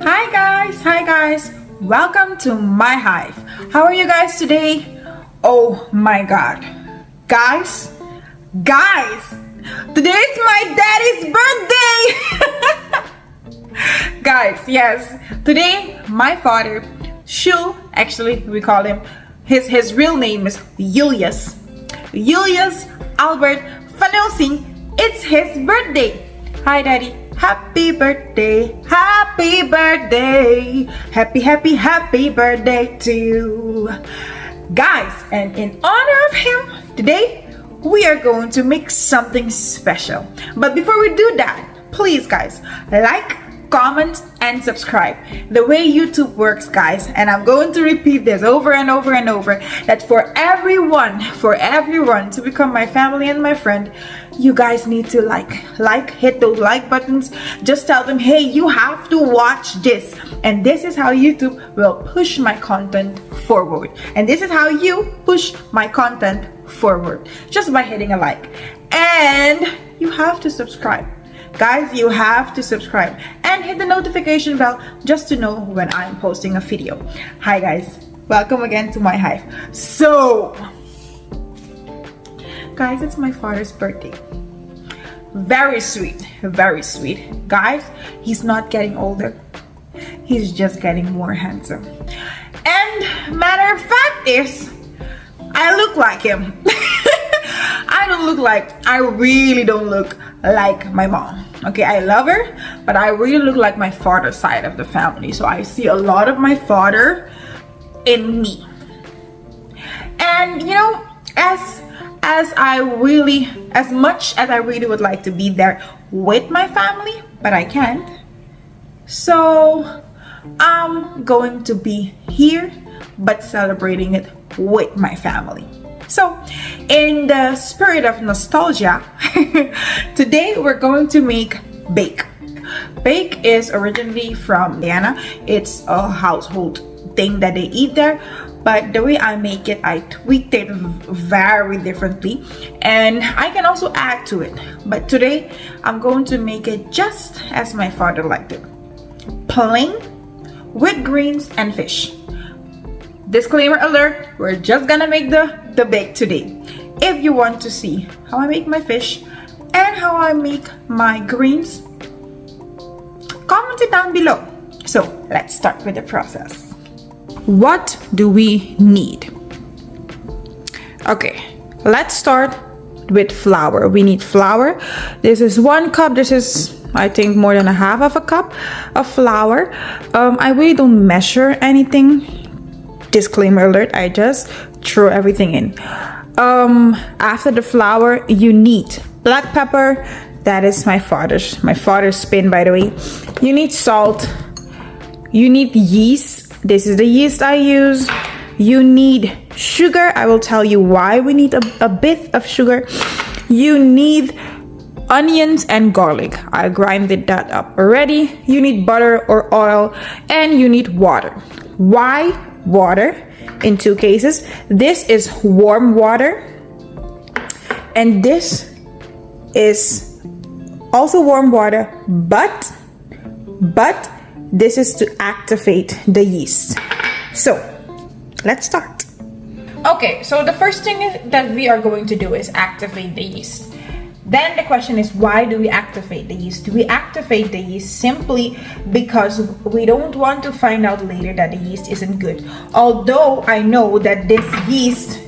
Hi guys, welcome to my hive. How are you guys today? Oh my god, guys, today's my daddy's birthday. Guys, yes, today my father, Shul, actually we call him, his real name is Julius Albert Fanosing. It's his birthday. Hi daddy, happy birthday, happy birthday, happy birthday to you. Guys, and in honor of him, today we are going to make something special. But before we do that, please guys, like, comment, and subscribe. The way YouTube works, guys, and I'm going to repeat this over and over and over, that for everyone to become my family and my friend, you guys need to hit those like buttons. Just tell them, hey, you have to watch this, and this is how YouTube will push my content forward, and this is how you push my content forward, just by hitting a like. And you have to subscribe. Guys, you have to subscribe and hit the notification bell just to know when I'm posting a video. Hi guys, welcome again to my hive. So guys, it's my father's birthday. Very sweet, guys. He's not getting older, he's just getting more handsome. And matter of fact is, I look like him. I really don't look like my mom. Okay, I love her, but I really look like my father's side of the family. So I see a lot of my father in me. And you know, as much as I really would like to be there with my family, but I can't. So I'm going to be here, but celebrating it with my family. So in the spirit of nostalgia, today we're going to make bake. Bake is originally from Guyana. It's a household thing that they eat there, but the way I make it, I tweaked it very differently, and I can also add to it. But today I'm going to make it just as my father liked it, plain with greens and fish. Disclaimer alert, we're just gonna make the bake today. If you want to see how I make my fish and how I make my greens, comment it down below. So let's start with the process. What do we need? Okay, let's start with flour. We need flour. This is 1 cup. This is, I think, more than a half of a cup of flour. I really don't measure anything. Disclaimer alert, I just throw everything in. After the flour, you need black pepper. That is my father's spin, by the way. You need salt. You need yeast. This is the yeast I use. You need sugar. I will tell you why we need a bit of sugar. You need onions and garlic. I grinded that up already. You need butter or oil, and you need water. Why water? In 2 cases. This is warm water, and this is also warm water, but this is to activate the yeast. So let's start. Okay, so the first thing that we are going to do is activate the yeast. Then the question is, why do we activate the yeast? Do we activate the yeast simply because we don't want to find out later that the yeast isn't good? Although I know that this yeast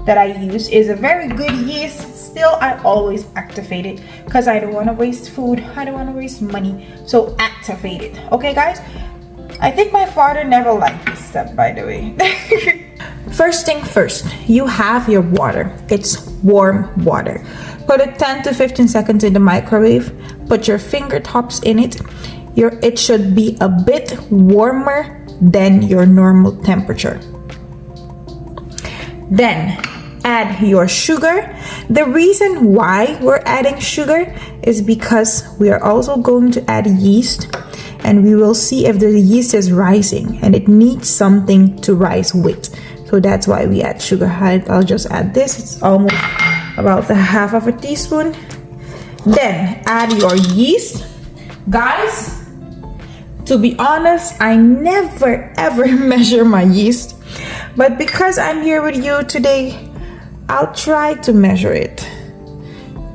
that I use is a very good yeast, still I always activate it because I don't want to waste food, I don't want to waste money. So activate it. Okay guys? I think my father never liked this step, by the way. First thing first, you have your water. It's warm water. Put it 10 to 15 seconds in the microwave. Put your fingertips in it. It should be a bit warmer than your normal temperature. Then add your sugar. The reason why we're adding sugar is because we are also going to add yeast, and we will see if the yeast is rising, and it needs something to rise with. So that's why we add sugar. I'll just add this. It's almost about a half of a teaspoon. Then add your yeast. Guys, To be honest, I never ever measure my yeast, but because I'm here with you today, I'll try to measure it.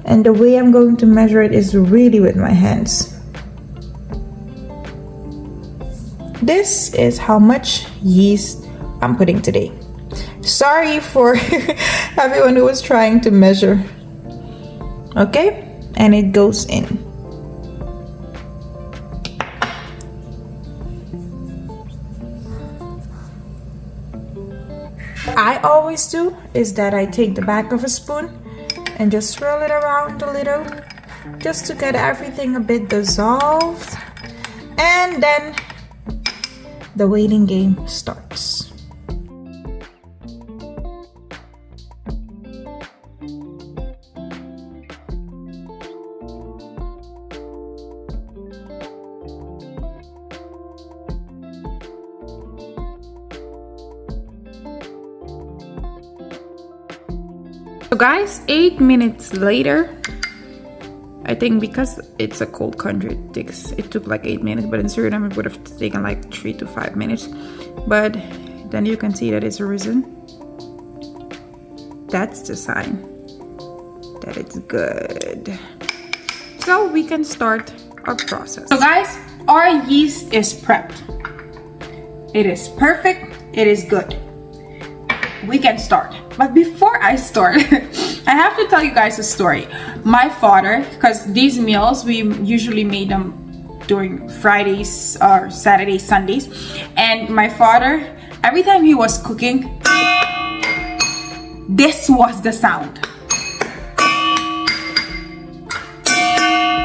And the way I'm going to measure it is really with my hands. This is how much yeast I'm putting today. Sorry for everyone who was trying to measure. Okay, and it goes in. I always do is that I take the back of a spoon and just swirl it around a little, just to get everything a bit dissolved, and then the waiting game starts. So guys, 8 minutes later, I think because it's a cold country, it took like 8 minutes, but in Suriname it would have taken like 3 to 5 minutes. But then you can see that it's risen. That's the sign that it's good. So we can start our process. So guys, our yeast is prepped. It is perfect. It is good. We can start. But before I start, I have to tell you guys a story. My father, because these meals, we usually made them during Fridays or Saturdays, Sundays. And my father, every time he was cooking, this was the sound.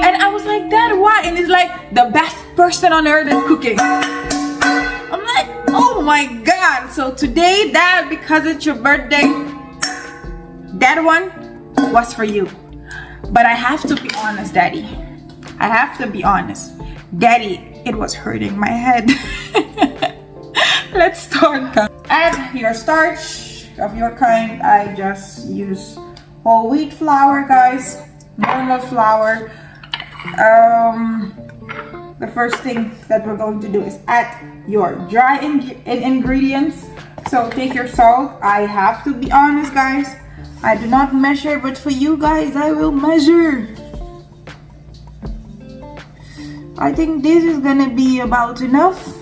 And I was like, Dad, why? And he's like, the best person on earth is cooking. I'm like, oh my God. So today, Dad, because it's your birthday, that one was for you. But I have to be honest, Daddy. I have to be honest. Daddy, it was hurting my head. Let's start. Add your starch of your kind. I just use whole wheat flour, guys. Normal flour. The first thing that we're going to do is add your dry ingredients. So take your salt. I have to be honest, guys. I do not measure, but for you guys, I will measure. I think this is gonna be about enough.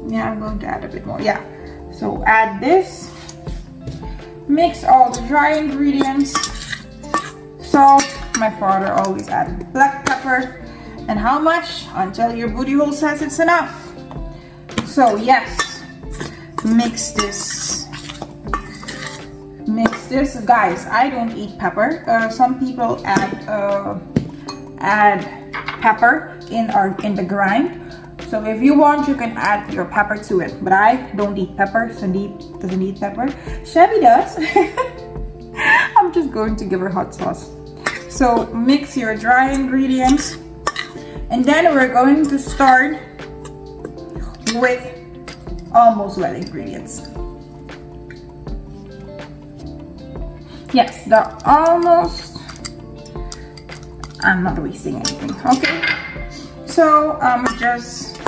Yeah, I'm going to add a bit more. Yeah. So add this. Mix all the dry ingredients. Salt. My father always added black pepper. And how much? Until your booty hole says it's enough. So yes, mix this. Mix this, guys. I don't eat pepper. Some people add pepper in the grind. So if you want, you can add your pepper to it. But I don't eat pepper. Sandeep doesn't eat pepper. Shabby does. I'm just going to give her hot sauce. So mix your dry ingredients. And then we're going to start with almost wet ingredients. Yes, the almost. I'm not wasting anything. Okay. So I'm just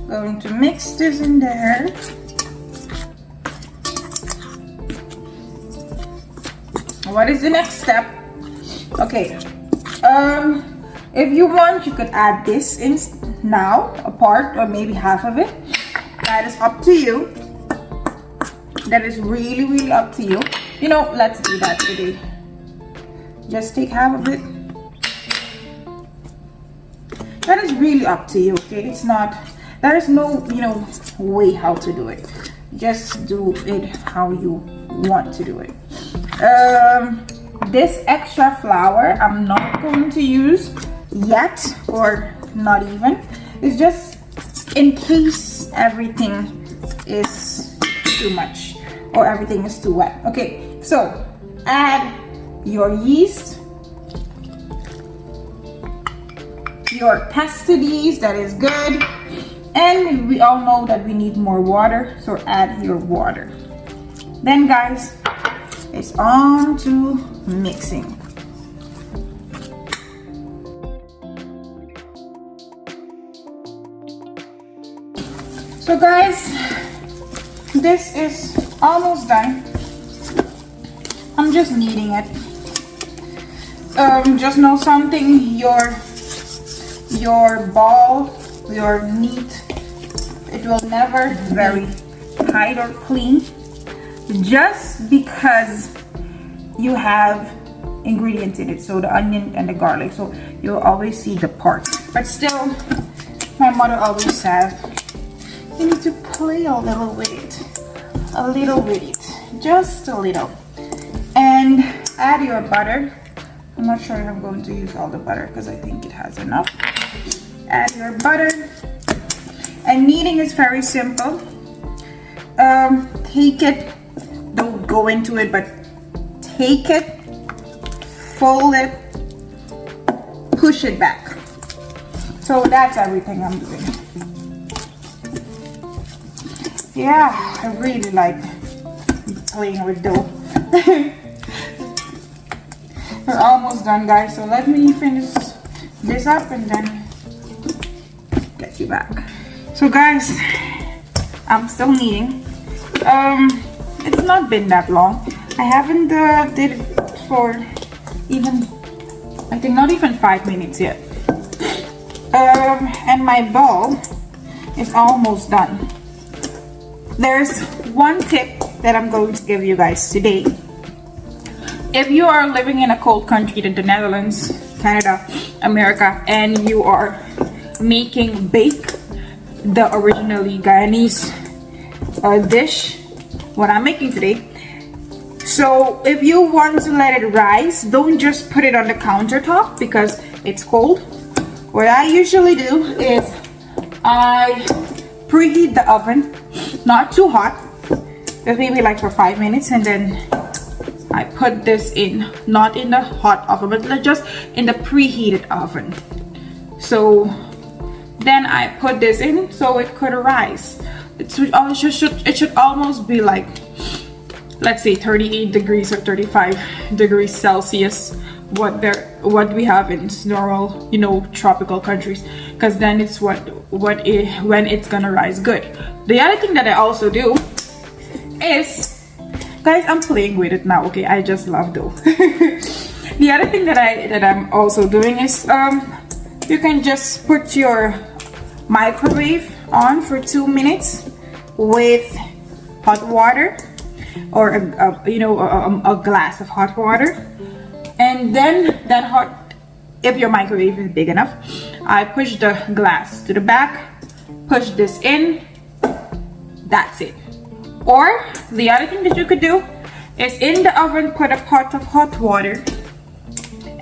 going to mix this in there. What is the next step? Okay. If you want, you could add this in now, a part or maybe half of it. That is up to you. That is really, really up to you. You know, let's do that today. Just take half of it. That is really up to you, okay? It's not, there is no, way how to do it. Just do it how you want to do it. This extra flour, I'm not going to use yet, or not even. It's just in case everything is too much or everything is too wet. Okay, so add your yeast, your tested yeast, that is good. And we all know that we need more water, so add your water. Then guys, it's on to mixing. So guys, this is almost done. I'm just kneading it. Just know something, your ball, your knead, it will never very tight or clean, just because you have ingredients in it, so the onion and the garlic, so you'll always see the parts. But still, my mother always said you need to play a little with it, just a little. And add your butter. I'm not sure if I'm going to use all the butter because I think it has enough. Add your butter. And kneading is very simple. Take it, don't go into it, but take it, fold it, push it back. So that's everything I'm doing. Yeah, I really like playing with dough. We're almost done, guys, so let me finish this up and then get you back. So guys, I'm still kneading. It's not been that long. I haven't did it for even, I think not even 5 minutes yet. And my ball is almost done. There's one tip that I'm going to give you guys today. If you are living in a cold country, the Netherlands, Canada, America, and you are making bake, the originally Guyanese dish, what I'm making today. So if you want to let it rise, don't just put it on the countertop because it's cold. What I usually do is I preheat the oven, not too hot, just maybe like for 5 minutes, and then I put this in, not in the hot oven, but just in the preheated oven. So then I put this in so it could rise. It should almost be like, let's say 38 degrees or 35 degrees Celsius, what we have in normal, you know, tropical countries, because then it's when it's gonna rise good. The other thing that I also do is, guys, I'm playing with it now, okay? I just love dough. The other thing that I'm also doing is you can just put your microwave on for 2 minutes with hot water, or a glass of hot water, and then that hot, if your microwave is big enough, I push the glass to the back, push this in, that's it. Or the other thing that you could do is in the oven put a pot of hot water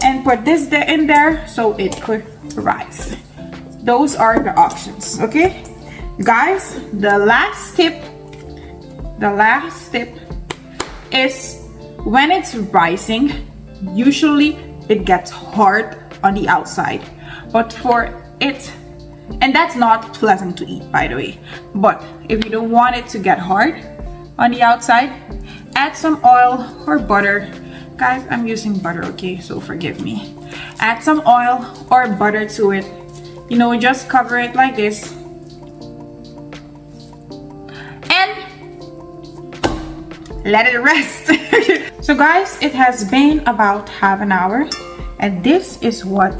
and put this in there so it could rise. Those are the options, okay? Guys, the last tip is when it's rising, usually it gets hard on the outside, but for it, and that's not pleasant to eat, by the way, but if you don't want it to get hard on the outside, add some oil or butter. Guys, I'm using butter, okay, so forgive me. Add some oil or butter to it, you know, just cover it like this and let it rest. So guys, it has been about half an hour and this is what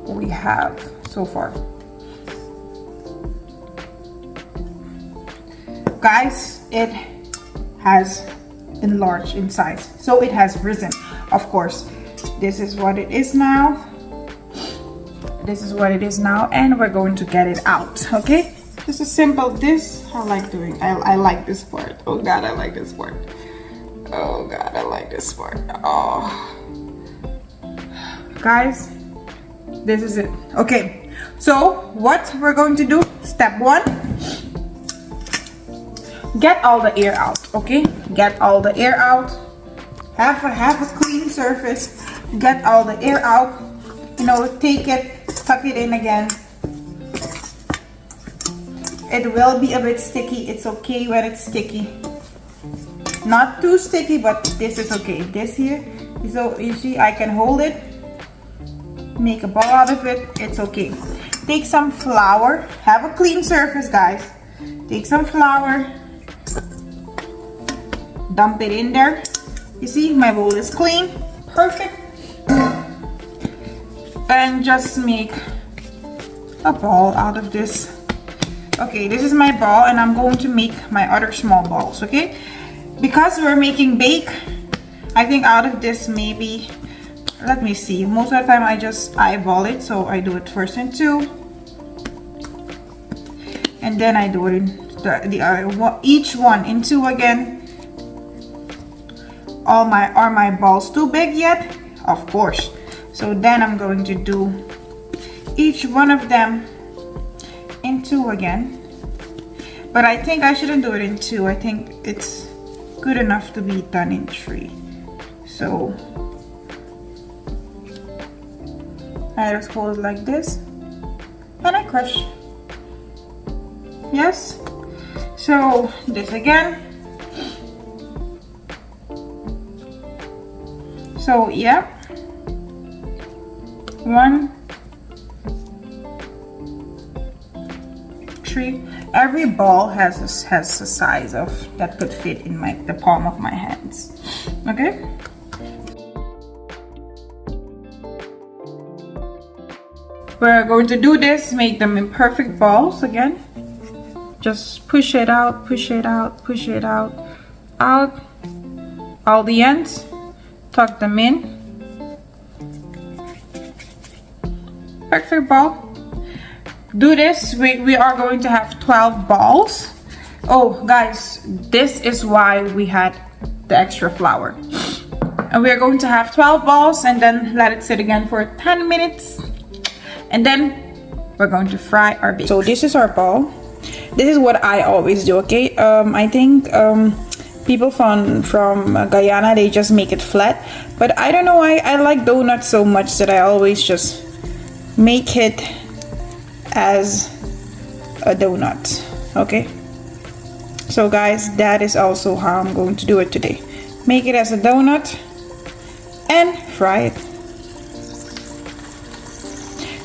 we have so far. Guys, it has enlarged in size, so it has risen. Of course, this is what it is now. This is what it is now, and we're going to get it out, okay? This is simple. This I like doing. I like this part. Oh God, I like this part. Oh God, I like this part. Oh, guys, this is it. Okay, so what we're going to do, step one, get all the air out, okay? Get all the air out. Have a clean surface. Get all the air out. You know, take it, tuck it in again. It will be a bit sticky. It's okay when it's sticky. Not too sticky, but this is okay. This here, so you see, I can hold it, make a ball out of it. It's okay. take some flour. Have a clean surface, guys. Take some flour, dump it in there. You see, my bowl is clean, perfect. And just make a ball out of this. Okay, this is my ball, and I'm going to make my other small balls, okay? Because we're making bake, I think out of this maybe, let me see, most of the time I just eyeball it, so I do it first in two, and then I do it in each one in two again. Are my balls too big yet? Of course. So then I'm going to do each one of them in two again. But I think I shouldn't do it in two. I think it's good enough to be done in three. So I just hold it like this and I crush. Yes. So this again. So yeah. 1, 3. Every ball has a size of that could fit in the palm of my hands. Okay. We're going to do this, make them in perfect balls again. Just push it out, push it out, push it out, out. All the ends, tuck them in. Perfect ball. Do this. We are going to have 12 balls. Oh guys, this is why we had the extra flour. And we are going to have 12 balls and then let it sit again for 10 minutes. And then we're going to fry our bacon. So this is our ball. This is what I always do, okay? I think people from Guyana, they just make it flat. But I don't know why I like donuts so much that I always just make it as a donut. Okay, so guys, that is also how I'm going to do it today. Make it as a donut and fry it.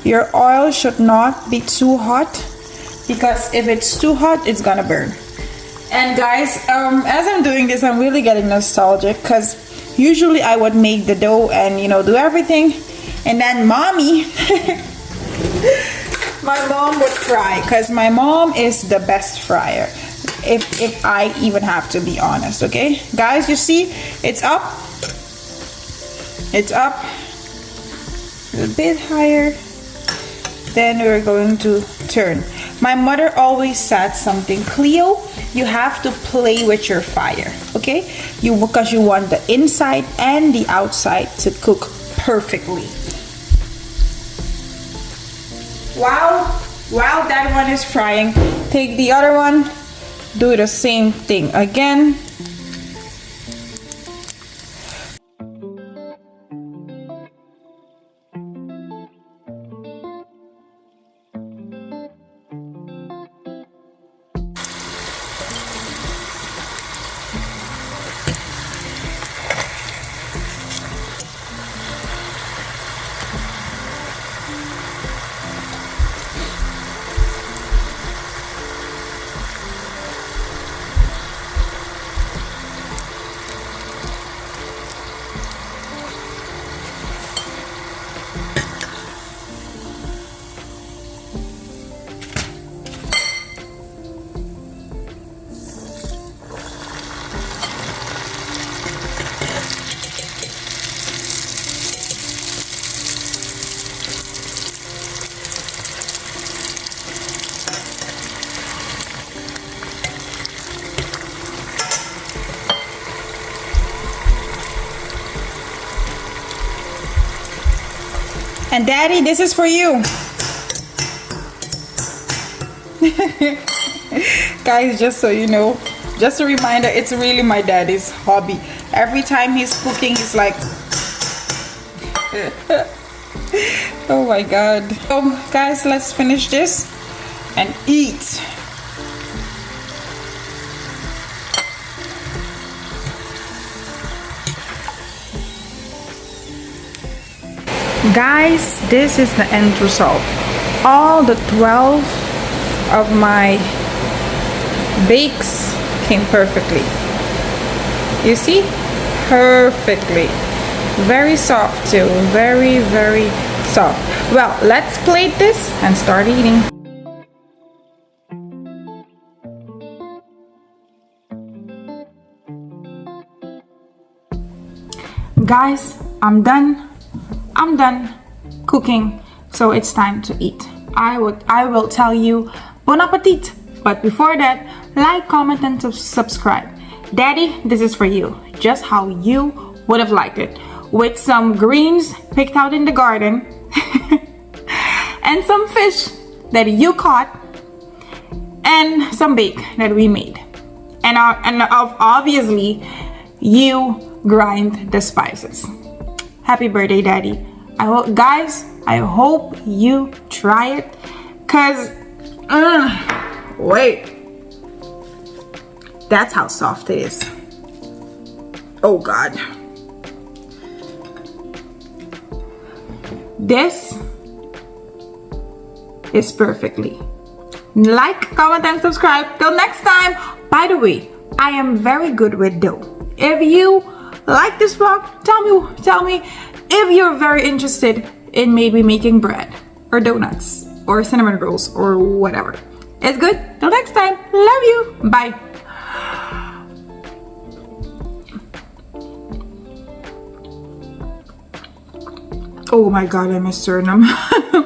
Your oil should not be too hot, because if it's too hot, it's gonna burn. And guys, as I'm doing this, I'm really getting nostalgic, because usually I would make the dough and do everything, and then mommy my mom would fry, because my mom is the best fryer, if I even have to be honest. Okay guys, you see it's up, a bit higher. Then we're going to turn. My mother always said something, Cleo, you have to play with your fire, okay? Because you want the inside and the outside to cook perfectly. While that one is frying, take the other one, do the same thing again. And Daddy, this is for you. Guys, just so you know, just a reminder, it's really my daddy's hobby. Every time he's cooking, he's like, oh my God. So guys, let's finish this and eat. Guys, this is the end result. all the 12 of my bakes came perfectly. You see? Perfectly. Very soft too. Very, very soft. Well, let's plate this and start eating. Guys, I'm done cooking, so it's time to eat. I will tell you bon appetit, but before that, like, comment and subscribe. Daddy, this is for you, just how you would have liked it, with some greens picked out in the garden and some fish that you caught and some bake that we made, and obviously you grind the spices. Happy birthday, Daddy. I hope you try it, cause wait, that's how soft it is. Oh God, this is perfectly. Like, comment and subscribe. Till next time. By the way, I am very good with dough. If you like this vlog, tell me if you're very interested in maybe making bread or donuts or cinnamon rolls or whatever. It's good. Till next time. Love you. Bye. Oh my God, I miss Suriname.